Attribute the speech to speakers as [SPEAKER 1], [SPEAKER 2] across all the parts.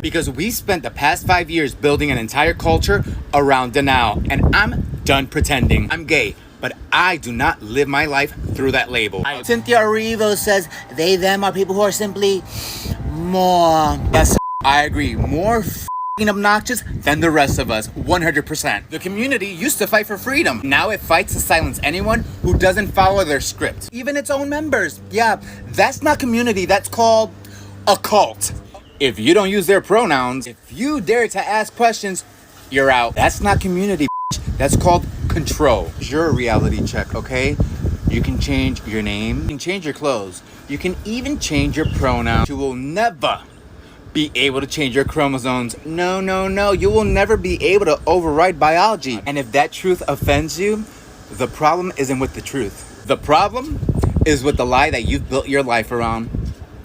[SPEAKER 1] Because we spent the past 5 years building an entire culture around denial, and I'm done pretending I'm gay, but I do not live my life through that label.
[SPEAKER 2] Cynthia Erivo says they, them are people who are simply more.
[SPEAKER 1] Yes, I agree. More f***ing obnoxious than the rest of us, 100%. The community used to fight for freedom. Now it fights to silence anyone who doesn't follow their script. Even its own members. Yeah, that's not community, that's called a cult. If you don't use their pronouns, if you dare to ask questions, you're out. That's not community, that's called control. Your reality check, okay? You can change your name, you can change your clothes, you can even change your pronouns. You will never be able to change your chromosomes. No, you will never be able to override biology. And if that truth offends you, the problem isn't with the truth. The problem is with the lie that you've built your life around.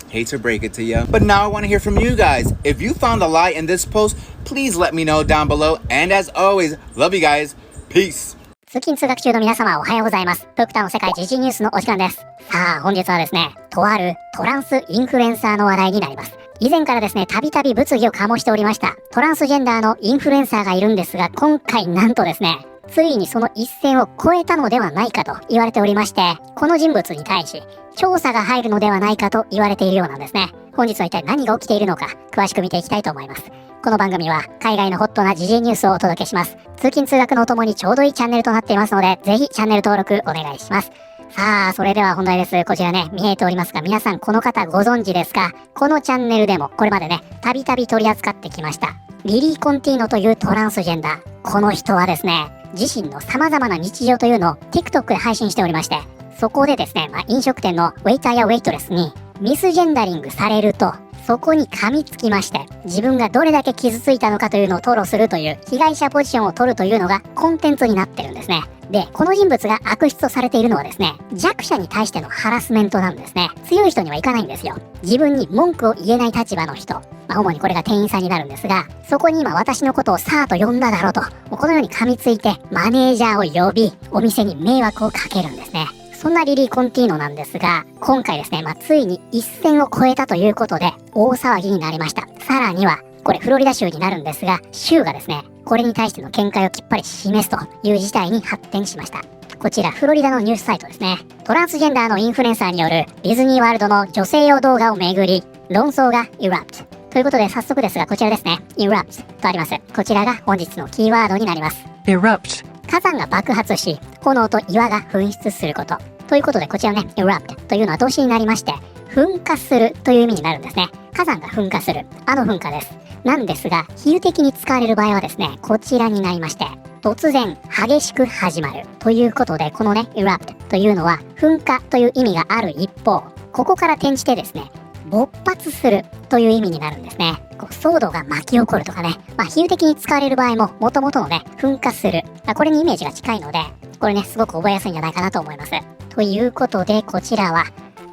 [SPEAKER 1] Hate to break it to you, but now I want to hear from you guys. If you found a lie in this post, please let me know down below. And as always, love you guys. Peace.
[SPEAKER 3] 通勤通学中の皆様おはようございます。ドクターの世界時事ニュースのお時間です。さあ本日はですね、とあるトランスインフルエンサーの話題になります。以前からですね、たびたび物議を醸しておりましたトランスジェンダーのインフルエンサーがいるんですが、今回なんとですね、ついにその一線を越えたのではないかと言われておりまして、この人物に対し調査が入るのではないかと言われているようなんですね。本日は一体何が起きているのか詳しく見ていきたいと思います。この番組は海外のホットな時事ニュースをお届けします。通勤通学のお供にちょうどいいチャンネルとなっていますので、ぜひチャンネル登録お願いします。さあ、それでは本題です。こちらね、見えておりますが、皆さんこの方ご存知ですか？このチャンネルでもこれまでね、たびたび取り扱ってきましたリリー・コンティーノというトランスジェンダー。この人はですね、自身の様々な日常というのを TikTok で配信しておりまして、そこでですね、飲食店のウェイターやウェイトレスにミスジェンダリングされると、そこに噛みつきまして、自分がどれだけ傷ついたのかというのを吐露するという被害者ポジションを取るというのがコンテンツになってるんですね。で、この人物が悪質とされているのはですね、弱者に対してのハラスメントなんですね。強い人にはいかないんですよ。自分に文句を言えない立場の人。主にこれが店員さんになるんですが、そこに今私のことをさーと呼んだだろうと、このように噛みついてマネージャーを呼び、お店に迷惑をかけるんですね。そんなリリー・コンティーノなんですが、今回ですね、ついに一線を越えたということで大騒ぎになりました。さらには、これフロリダ州になるんですが、州がですね、これに対しての見解をきっぱり示すという事態に発展しました。こちらフロリダのニュースサイトですね。トランスジェンダーのインフルエンサーによるディズニーワールドの女性用動画をめぐり、論争がエラプト。ということで早速ですが、こちらですね、エラプトとあります。こちらが本日のキーワードになります。
[SPEAKER 4] erupt。
[SPEAKER 3] 火山が爆発し、炎と岩が噴出すること。ということで、こちらね、erupt というのは動詞になりまして、噴火するという意味になるんですね。火山が噴火する。噴火です。なんですが、比喩的に使われる場合はですね、こちらになりまして、突然、激しく始まる。ということで、このね、erupt というのは、噴火という意味がある一方、ここから転じてですね、勃発するという意味になるんですね。騒動が巻き起こるとかね、比喩的に使われる場合も、元々のね、噴火する。これにイメージが近いので、これね、すごく覚えやすいんじゃないかなと思います。ということで、こちらは、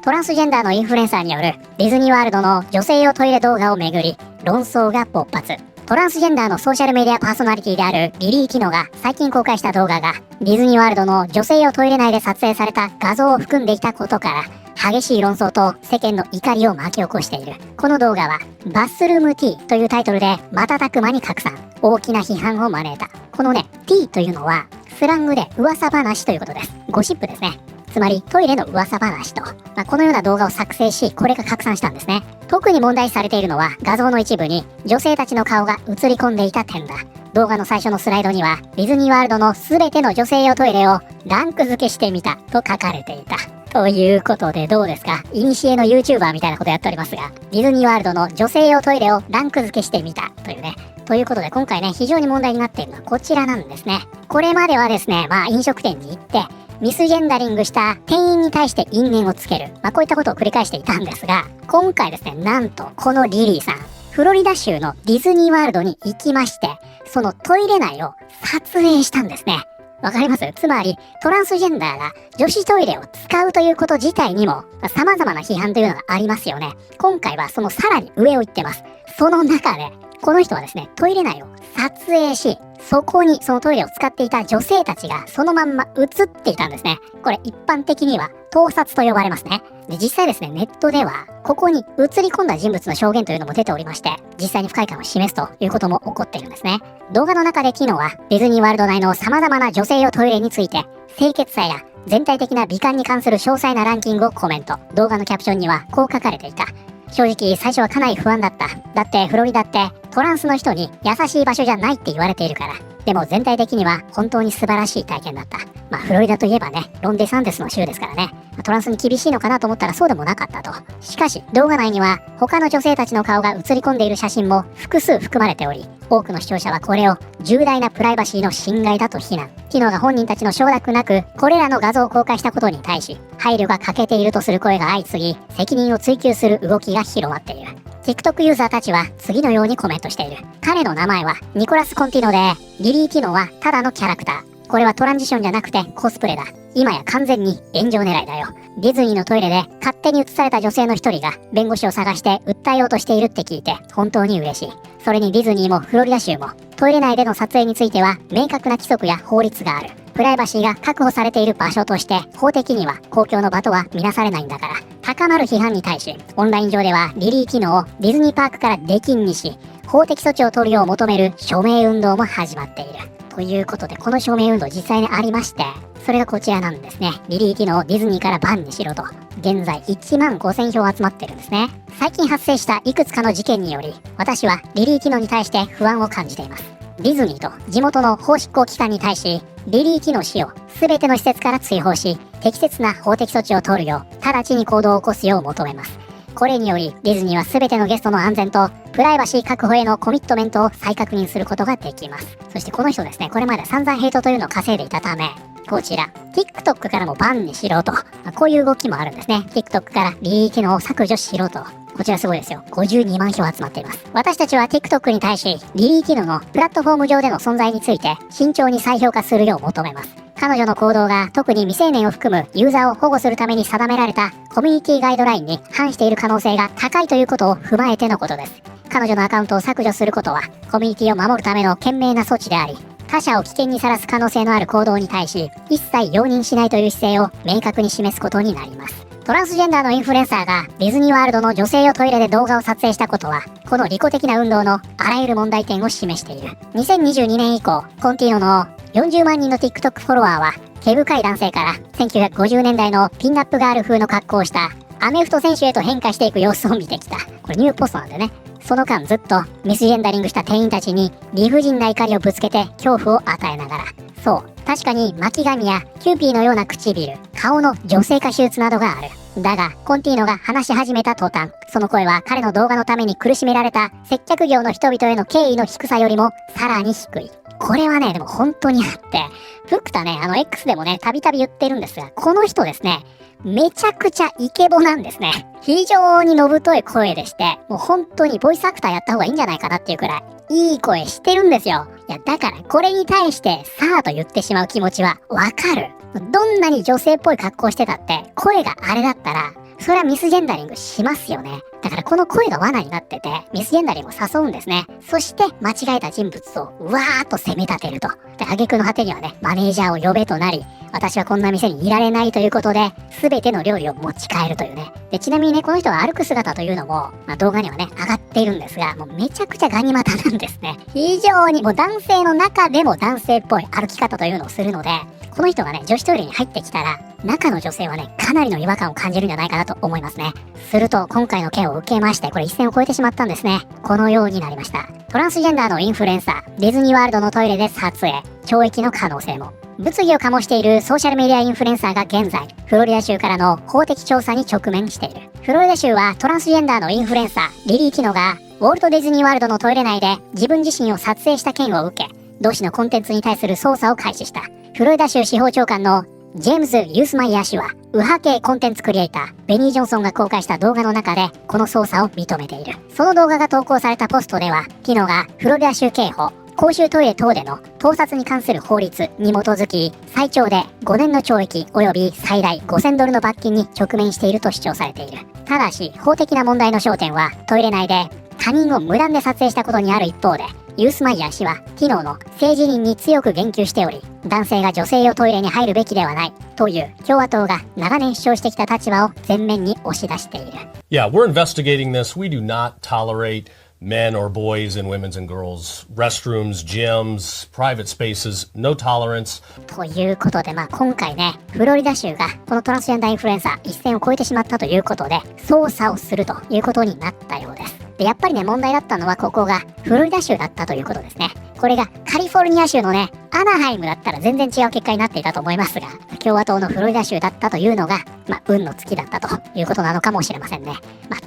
[SPEAKER 3] トランスジェンダーのインフルエンサーによるディズニーワールドの女性用トイレ動画をめぐり、論争が勃発。トランスジェンダーのソーシャルメディアパーソナリティであるリリー・キノが最近公開した動画が、ディズニーワールドの女性用トイレ内で撮影された画像を含んでいたことから、激しい論争と世間の怒りを巻き起こしている。この動画は、バスルーム T というタイトルで瞬く間に拡散。大きな批判を招いた。このね、T というのは、スラングで噂話ということです。ゴシップですね。つまりトイレの噂話と、このような動画を作成し、これが拡散したんですね。特に問題視されているのは画像の一部に女性たちの顔が映り込んでいた点だ。動画の最初のスライドにはディズニーワールドの全ての女性用トイレをランク付けしてみたと書かれていた。ということでどうですか？いにしえの YouTuber みたいなことやっておりますが、ディズニーワールドの女性用トイレをランク付けしてみたというね。ということで今回ね、非常に問題になっているのはこちらなんですね。これまではですね、飲食店に行ってミスジェンダリングした店員に対して因縁をつける。こういったことを繰り返していたんですが、今回ですね、なんとこのリリーさん、フロリダ州のディズニーワールドに行きまして、そのトイレ内を撮影したんですね。わかります？つまり、トランスジェンダーが女子トイレを使うということ自体にも、様々な批判というのがありますよね。今回はそのさらに上を行ってます。その中で、この人はですね、トイレ内を撮影し、そこにそのトイレを使っていた女性たちがそのまんま映っていたんですね。これ一般的には盗撮と呼ばれますね。で、実際ですね、ネットでは、ここに映り込んだ人物の証言というのも出ておりまして、実際に不快感を示すということも起こっているんですね。動画の中でキノは、ディズニーワールド内の様々な女性用トイレについて、清潔さや全体的な美観に関する詳細なランキングをコメント。動画のキャプションにはこう書かれていた。正直最初はかなり不安だった。だってフロリダってトランスの人に優しい場所じゃないって言われているから。でも全体的には本当に素晴らしい体験だった。まあフロリダといえばね、ロンデサンデスの州ですからね。トランスに厳しいのかなと思ったらそうでもなかったと。しかし動画内には他の女性たちの顔が映り込んでいる写真も複数含まれており、多くの視聴者はこれを重大なプライバシーの侵害だと非難。機能が本人たちの承諾なくこれらの画像を公開したことに対し、配慮が欠けているとする声が相次ぎ、責任を追及する動きが広まっている。TikTok ユーザーたちは次のようにコメントしている。彼の名前はニコラス・コンティノで、リリー・キノはただのキャラクター。これはトランジションじゃなくてコスプレだ。今や完全に炎上狙いだよ。ディズニーのトイレで勝手に映された女性の一人が弁護士を探して訴えようとしているって聞いて本当に嬉しい。それにディズニーもフロリダ州もトイレ内での撮影については明確な規則や法律がある。プライバシーが確保されている場所として法的には公共の場とは見なされないんだから。高まる批判に対しオンライン上ではリリー機能をディズニーパークから出禁にし、法的措置を取るよう求める署名運動も始まっている。ということでこの署名運動実際にありまして、それがこちらなんですね。リリー機能をディズニーからバンにしろと。現在1万5000票集まってるんですね。最近発生したいくつかの事件により、私はリリー機能に対して不安を感じています。ディズニーと地元の法執行機関に対し、リリー機能氏を全ての施設から追放し、適切な法的措置を取るよう、直ちに行動を起こすよう求めます。これにより、ディズニーは全てのゲストの安全とプライバシー確保へのコミットメントを再確認することができます。そしてこの人ですね、これまで散々ヘイトというのを稼いでいたため、こちら、TikTok からもバンにしろと、こういう動きもあるんですね。TikTok からリリー機能を削除しろと。こちらすごいですよ。52万票集まっています。私たちは TikTok に対し、リリー機能のプラットフォーム上での存在について慎重に再評価するよう求めます。彼女の行動が特に未成年を含むユーザーを保護するために定められたコミュニティガイドラインに反している可能性が高いということを踏まえてのことです。彼女のアカウントを削除することはコミュニティを守るための賢明な措置であり、他者を危険にさらす可能性のある行動に対し一切容認しないという姿勢を明確に示すことになります。トランスジェンダーのインフルエンサーがディズニーワールドの女性用トイレで動画を撮影したことは、この利己的な運動のあらゆる問題点を示している。2022年以降、コンティノの40万人の TikTok フォロワーは、毛深い男性から1950年代のピンナップガール風の格好をしたアメフト選手へと変化していく様子を見てきた。これニューポストなんでね。その間ずっとミスジェンダリングした店員たちに理不尽な怒りをぶつけて恐怖を与えながら。そう、確かに巻き髪やキューピーのような唇、顔の女性化手術などがある。だが、コンティーノが話し始めた途端、その声は彼の動画のために苦しめられた接客業の人々への敬意の低さよりもさらに低い。これはね、でも本当にあって、フクタね、X でもね、たびたび言ってるんですが、この人ですね、めちゃくちゃイケボなんですね。非常にのぶとい声でして、もう本当にボイスアクターやった方がいいんじゃないかなっていうくらい、いい声してるんですよ。いや、だからこれに対して、さーと言ってしまう気持ちはわかる。どんなに女性っぽい格好してたって、声があれだったら、それはミスジェンダリングしますよね。だからこの声が罠になってて、ミスジェンダリングを誘うんですね。そして間違えた人物をうわーっと責め立てると。で、挙句の果てにはね、マネージャーを呼べとなり、私はこんな店にいられないということで、すべての料理を持ち帰るというね。で、ちなみにね、この人が歩く姿というのも、動画にはね、上がっているんですが、もうめちゃくちゃガニ股なんですね。非常にもう男性の中でも男性っぽい歩き方というのをするので、この人がね、女子トイレに入ってきたら、中の女性はね、かなりの違和感を感じるんじゃないかなと思いますね。すると、今回の件を受けまして、これ一線を越えてしまったんですね。このようになりました。トランスジェンダーのインフルエンサー、ディズニーワールドのトイレで撮影、懲役の可能性も。物議を醸しているソーシャルメディアインフルエンサーが現在、フロリダ州からの法的調査に直面している。フロリダ州はトランスジェンダーのインフルエンサー、リリー・キノが、ウォルト・ディズニーワールドのトイレ内で自分自身を撮影した件を受け、同氏のコンテンツに対する捜査を開始した。フロリダ州司法長官のジェームズ・ユースマイヤー氏は、右派系コンテンツクリエイター、ベニー・ジョンソンが公開した動画の中で、この捜査を認めている。その動画が投稿されたポストでは、キノがフロリダ州刑法、公衆トイレ等での盗撮に関する法律に基づき、最長で5年の懲役及び最大5000ドルの罰金に直面していると主張されている。ただし、法的な問題の焦点は、トイレ内で他人を無断で撮影したことにある一方で、ユースマイヤー氏はティノの性自認に強く言及しており、男性が女性用トイレに入るべきではないという共和党が長年主張してきた立場を前面に押し出している。
[SPEAKER 4] Yeah, we're investigating this. We do not tolerate men or boys in women's and girls' restrooms, gyms, private spaces, no tolerance.
[SPEAKER 3] ということで、今回ね、フロリダ州がこのトランスジェンダーインフルエンサー一線を越えてしまったということで、捜査をするということになったようです。で、やっぱりね、問題だったのはここがフロリダ州だったということですね。これがカリフォルニア州のね、アナハイムだったら全然違う結果になっていたと思いますが、共和党のフロリダ州だったというのが、運の尽きだったということなのかもしれませんね。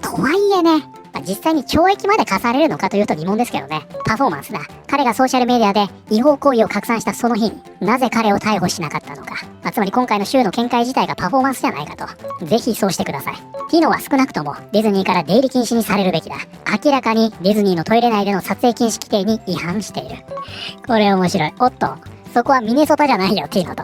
[SPEAKER 3] とはいえね、実際に懲役まで課されるのかというと疑問ですけどね。パフォーマンスだ。彼がソーシャルメディアで違法行為を拡散したその日になぜ彼を逮捕しなかったのか。つまり今回の州の見解自体がパフォーマンスじゃないかと。ぜひそうしてください。ティノは少なくともディズニーから出入り禁止にされるべきだ。明らかにディズニーのトイレ内での撮影禁止規定に違反している。これ面白い。おっと、そこはミネソタじゃないよ、ティノと。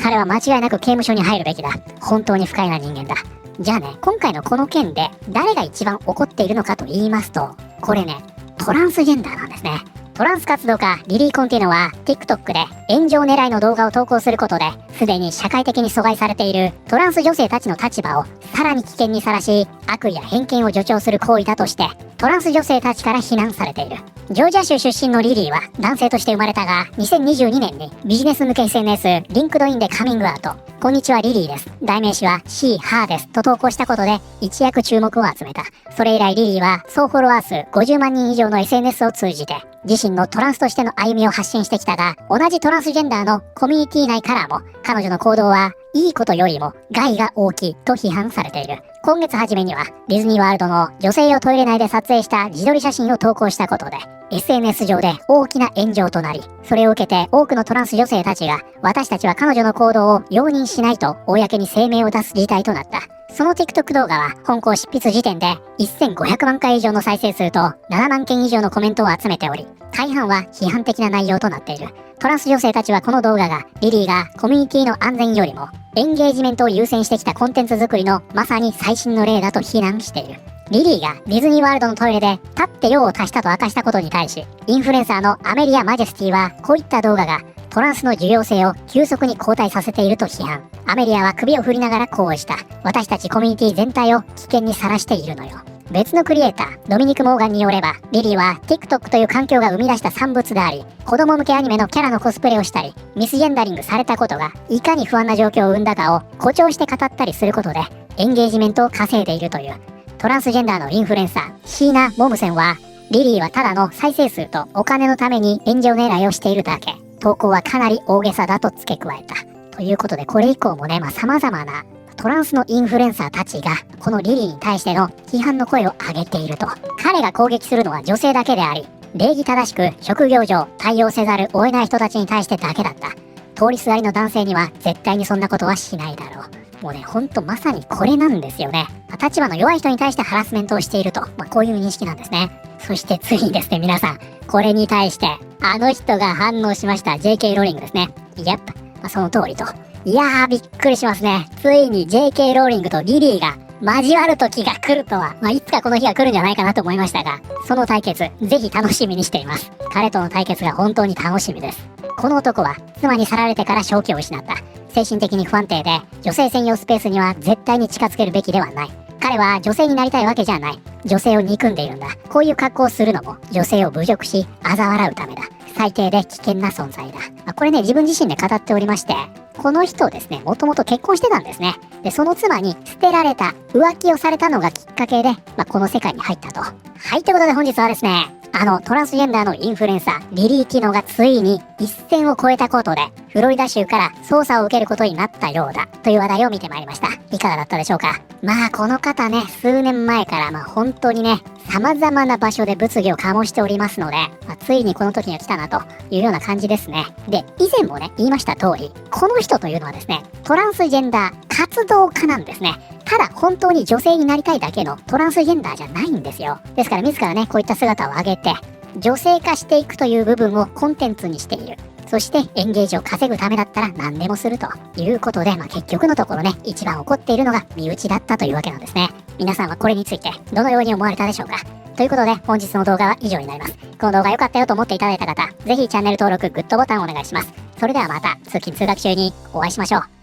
[SPEAKER 3] 彼は間違いなく刑務所に入るべきだ。本当に不快な人間だ。じゃあね、今回のこの件で誰が一番怒っているのかと言いますと、これね、トランスジェンダーなんですね。トランス活動家リリー・コンティノは TikTok で炎上狙いの動画を投稿することで、すでに社会的に阻害されているトランス女性たちの立場をさらに危険にさらし、悪意や偏見を助長する行為だとして、トランス女性たちから非難されている。ジョージア州出身のリリーは男性として生まれたが、2022年にビジネス向け SNS リンクドインでカミングアウト。こんにちはリリーです。代名詞は She, Her ですと投稿したことで一躍注目を集めた。それ以来リリーは総フォロワー数50万人以上の SNS を通じて自身のトランスとしての歩みを発信してきたが、同じトランスジェンダーのコミュニティ内からも彼女の行動はいいことよりも害が大きいと批判されている。今月初めにはディズニーワールドの女性用トイレ内で撮影した自撮り写真を投稿したことで SNS 上で大きな炎上となり、それを受けて多くのトランス女性たちが私たちは彼女の行動を容認しないと公に声明を出す事態となった。その TikTok 動画は本校執筆時点で1500万回以上の再生数と7万件以上のコメントを集めており、大半は批判的な内容となっている。トランス女性たちはこの動画がリリーがコミュニティの安全よりもエンゲージメントを優先してきたコンテンツ作りのまさに最新の例だと非難している。リリーがディズニーワールドのトイレで立って用を足したと明かしたことに対し、インフルエンサーのアメリア・マジェスティはこういった動画がトランスの重要性を急速に後退させていると批判。アメリアは首を振りながらこうした。私たちコミュニティ全体を危険にさらしているのよ。別のクリエイター、ドミニク・モーガンによれば、リリーは TikTok という環境が生み出した産物であり、子供向けアニメのキャラのコスプレをしたり、ミスジェンダリングされたことがいかに不安な状況を生んだかを誇張して語ったりすることで、エンゲージメントを稼いでいるという。トランスジェンダーのインフルエンサー、シーナ・モムセンは、リリーはただの再生数とお金のために炎上狙いをしているだけ。投稿はかなり大げさだと付け加えた。ということで、これ以降もね、様々なトランスのインフルエンサーたちがこのリリーに対しての批判の声を上げていると。彼が攻撃するのは女性だけであり、礼儀正しく職業上対応せざるを得ない人たちに対してだけだった。通りすがりの男性には絶対にそんなことはしないだろう。もうね、ほんとまさにこれなんですよね。立場の弱い人に対してハラスメントをしていると、こういう認識なんですね。そしてついにですね、皆さん、これに対してあの人が反応しました。 JK ローリングですね。その通りと。いやー、びっくりしますね。ついに JK ローリングとリリーが交わる時が来るとは、いつかこの日が来るんじゃないかなと思いましたが、その対決、ぜひ楽しみにしています。彼との対決が本当に楽しみです。この男は妻に去られてから正気を失った。精神的に不安定で、女性専用スペースには絶対に近づけるべきではない。彼は女性になりたいわけじゃない。女性を憎んでいるんだ。こういう格好をするのも女性を侮辱し嘲笑うためだ。最低で危険な存在だ。これね、自分自身で語っておりまして、この人ですね、もともと結婚してたんですね。で、その妻に捨てられた、浮気をされたのがきっかけで、この世界に入ったと。はい、ということで本日はですね、トランスジェンダーのインフルエンサー、リリー・ティノがついに一線を越えたことで、フロリダ州から捜査を受けることになったようだ、という話題を見てまいりました。いかがだったでしょうか。この方ね、数年前から本当にね、様々な場所で物議を醸しておりますので、ついにこの時には来たなというような感じですね。で、以前もね、言いました通り、この人というのはですね、トランスジェンダー活動家なんですね。ただ本当に女性になりたいだけのトランスジェンダーじゃないんですよ。ですから自らね、こういった姿を上げて、女性化していくという部分をコンテンツにしている。そしてエンゲージを稼ぐためだったら何でもするということで、結局のところね、一番怒っているのが身内だったというわけなんですね。皆さんはこれについてどのように思われたでしょうか。ということで、本日の動画は以上になります。この動画良かったよと思っていただいた方、ぜひチャンネル登録、グッドボタンをお願いします。それではまた、通勤通学中にお会いしましょう。